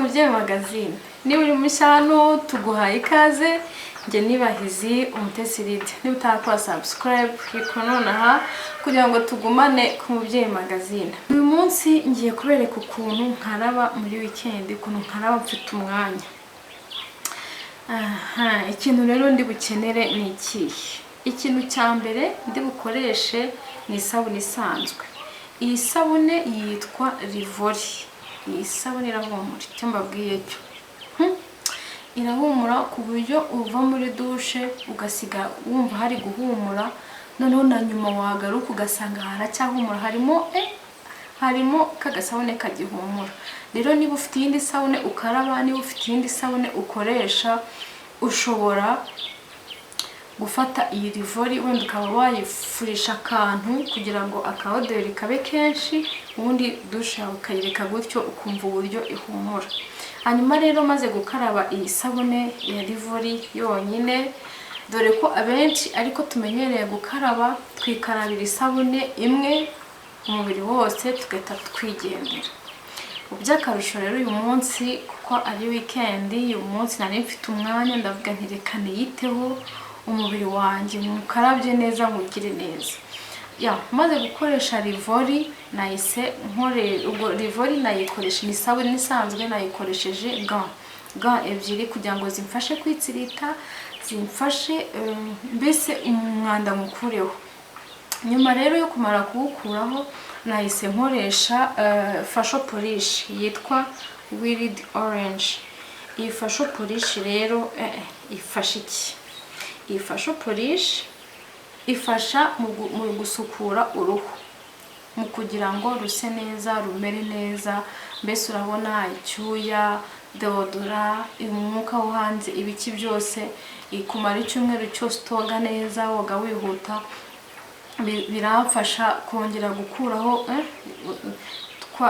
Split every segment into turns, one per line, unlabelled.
Mubyeyi magazine niba uri mushano tuguhaye ikaze nge nibahizi Umutesi Lydia niba utarakora subscribe ikononaha kugira ngo tugumane ku Mubyeyi magazine. Uyu munsi ngiye kubereka ukuntu nkaraba muri weekend, ukuntu nkaraba mfite umwanya. Ikintu rero ndi bukenere ni iki. Ikintu cya mbere ndi bukoreshe ni isabune isanzwe. Iyi sabune yitwa Rivoli. Iyi sabune irahumura, icyo mbabwiye cyo irahumura ku buryo uva muri douche ugasiga wumva hari guhumura, noneho na nyuma wagaruka ugasanga haracyahumura, harimo kagasabune kagihumura. Rero niba ufite iyindi sabune ukaraba, niba ufite iyindi sabune ukoresha, ushobora gufata iyi Rivoli wenda ukaba wayifurisha akantu kugira ngo akaodori kabe kenshi, ubundi douche yawe ukayireka gutyo ukumva uburyo ihumura. Hanyuma rero maze gukaraba iyi sabune ya Rivoli yonyine, dore ko abenshi ariko tumenyereye gukaraba twikarabira isabune imwe umubiri wose tugahita twigendera. By'akarusho rero uyu munsi kuko ari weekend, uyu munsi nari mfite umwanya ndavuga nti reka niyiteho umubiri wanjye mukarabye neza ngugire neza. Maze gukoresha Rivoli nahise ubwo Rivoli nayikoresha ni sabune isanzwe, nayikoresheje ga ebyiri kugira ngo zimfashe kwitsirita, zimfashe mbese umwanda mukureho. Nyuma rero yo kumara kuwukuraho nahise nkoresha fasho polish yitwa Wild Orange. Iyi fasho polish rero ifasha iki? Iyi fasho polish ifasha mu gusukura uruhu, mu kugira ngo ruse neza, rumere neza, mbese urabona icyuya, deodora, umwuka wo hanze, ibiki byose ikumara icyumweru cyose utoga neza, woga wihuta, biramfasha kongera gukuraho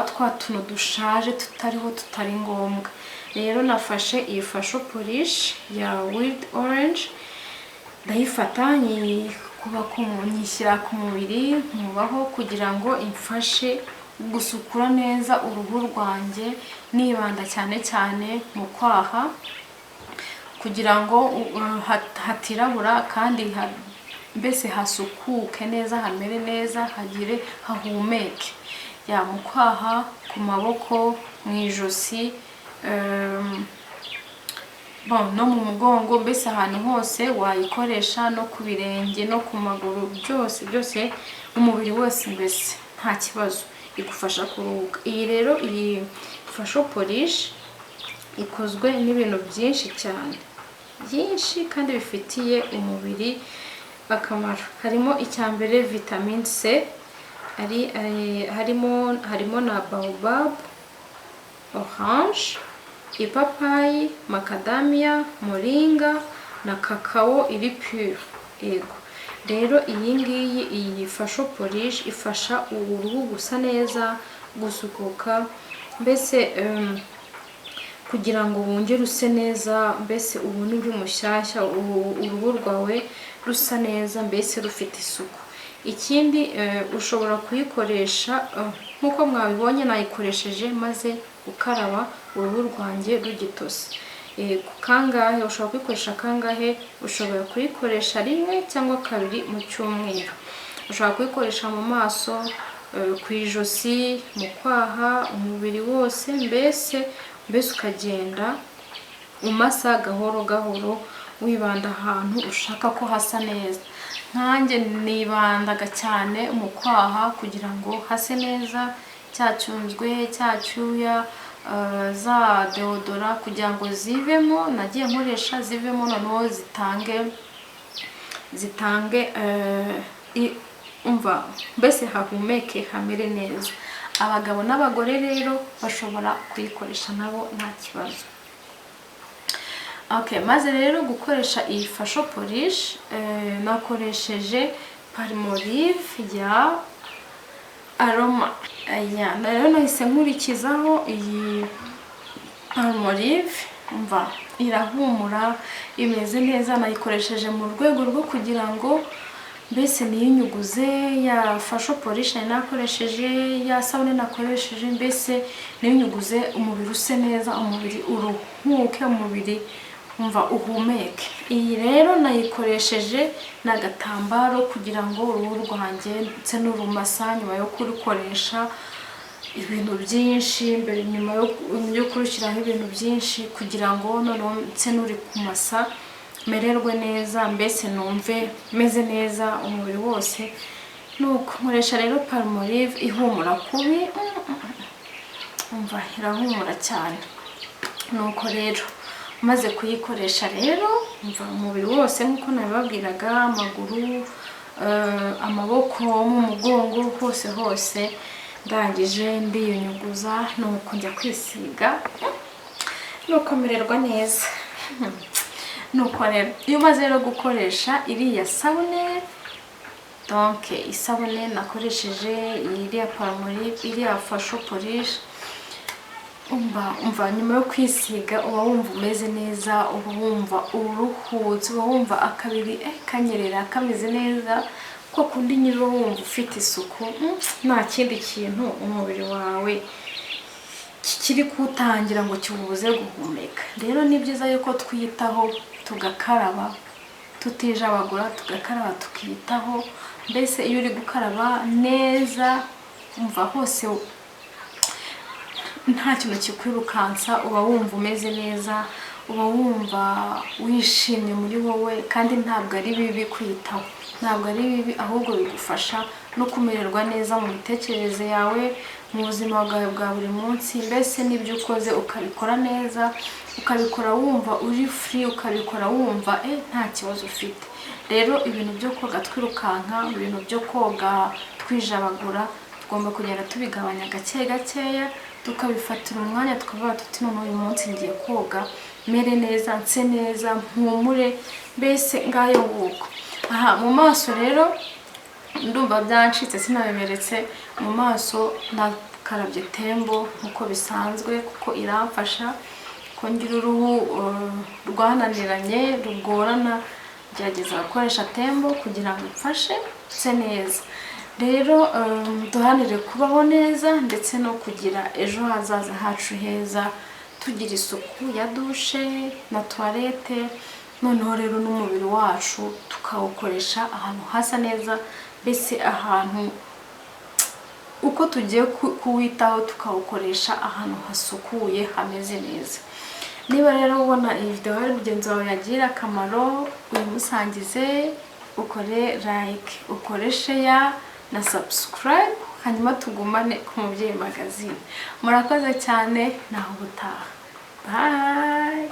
twa tuntu dushaje tutari ngombwa. Rero nafashe iyi fasho polish ya Wild Orange, ndayifata nyishyira ku mubiri nkubaho kugira ngo imfashe gusukura neza uruhu rwanjye, nibanda cyane cyane mu kwaha kugira ngo hatirabura kandi mbese hasukuke neza, hamere neza, hahumeke. Mu kwaha, ku maboko, mu ijosi, no mu mugongo, mbese ahantu hose wayikoresha, no ku birenge no ku maguru, byose umubiri wose mbese nta kibazo, igufasha kuruhuka. Iyi rero iyi fasho polish ikozwe n'ibintu byinshi cyane, byinshi kandi bifitiye umubiri akamaro. Harimo icyambere vitamine C, harimo na baobab, orange, ipapayi, macadamia, moringa na kakao iri pure. Rero iyi fasho polish ifasha uruhu gusa neza, gusukuka, mbese kugira ngo wongere use neza, mbese ubone uri mushyashya, uruhu rwawe rusa neza, mbese rufite isuku. Ikindi ushobora kuyikoresha nkuko mwabibonye nayikoresheje maze gukaraba uruhu rwanjye rugitose. Kangahe ushobora kuyikoresha kangahe? Ushobora kuyikoresha rimwe cyangwa kabiri mu cyumweru. Ushobora kuyikoresha mu maso, ku ijosi, mu kwaha, umubiri wose, mbese ukagenda umasa gahoro gahoro, wibanda ahantu ushaka ko hasa neza. Nkanjye nibandaga cyane mu kwaha kugira ngo hase neza, cyacyunzwe, cyacyuya, za deodora kugira ngo zivemo, nagiye nkoresha zivemo, noneho zitange umva mbese hahumeke, hamere neza. Abagabo n'abagore rero bashobora kuyikoresha nabo nta kibazo. Maze rero gukoresha iyi fasho polish nakoresheje Palmolive ya Aroma. Rero nahise nkurikizaho iyi Palmolive, irahumura, imeze neza. Nayikoresheje mu rwego rwo kugira ngo mbese niyinyuguze ya facial polish nakoresheje, ya sabune nakoresheje, mbese niyinyuguze umubiri use neza, umubiri uruhuke, umubiri umva uhumeke. Iyi rero nayikoresheje n'agatambaro kugira ngo uruhu rwanjye ndetse n'urumasa nyuma yo kurikoresha ibintu byinshi, mbere nyuma yo kurushyiraho ibintu byinshi, kugira ngo noneho ndetse n'uri kumasa mererwe neza, mbese numve meze neza umubiri wose. Nuko nkoresha rero Palmolive ihumura kubi, umva irahumura cyane. Nuko rero maze kuyikoresha rero umva umubiri wose nkuko nabibabwiraga, amaguru, amaboko, mu mugongo, hose ndangije ndiyunyuguza, nuko njya kwisiga, nuko mererwa neza. Nuko rero iyo umaze rero gukoresha iriya sabune, donc isabune nakoresheje iriya Palmolive, iriya facial polish, umva nyuma yo kwisiga uba wumva umeze neza, uba wumva uruhutse, uba wumva akabiri kanyerera kameze neza, ko kundi nyine wumva ufite isuku, nta kindi kintu umubiri wawe kiri kutangira ngo kiwubuze guhumeka. Rero ni byiza yuko twiyitaho, tugakaraba tutijabagura, tugakaraba tukiyitaho, mbese iyo uri gukaraba neza umva hose nta kintu kikwirukansa, uba wumva umeze neza, uba wumva wishimye muri wowe, kandi ntabwo ari bibi kwitaho, ntabwo ari bibi, ahubwo bigufasha no kumererwa neza mu mitekerereze yawe, mu buzima bwawe bwa buri munsi. Mbese n'ibyo ukoze ukabikora neza, ukabikora wumva uri free, ukabikora wumva nta kibazo ufite. Rero ibintu byo koga twirukanka, ibintu byo koga twijabagura, tugomba kugenda tubigabanya gake gakeya, tukabifatira umwanya, tukavuga tuti none uyu munsi ngiye koga mere neza, nse neza, mpumure, mbese ngayo nguko. Aha mu maso rero ndumva byancitse, sinabemeretse. Mu maso nakarabye tembo nkuko bisanzwe, kuko iramfasha kongera uruhu rwananiranye rugorana, gerageza gukoresha tembo kugira ngo imfashe nse neza. Rero duhanire kubaho neza ndetse no kugira ejo hazaza hacu heza, tugira isuku ya dushe na toilette, noneho rero n'umubiri wacu tukawukoresha ahantu hasa neza, mbese ahantu uko tugiye kuwitaho tukawukoresha ahantu hasukuye hameze neza. Niba rero ubona iyi video hari mugenzi wawe yagira akamaro, uyimusangize, ukore like, ukore share na subscribe, hanyuma tugumane ku Mubyeyi Magazine. Murakoze cyane, naho ubutaha. Bye.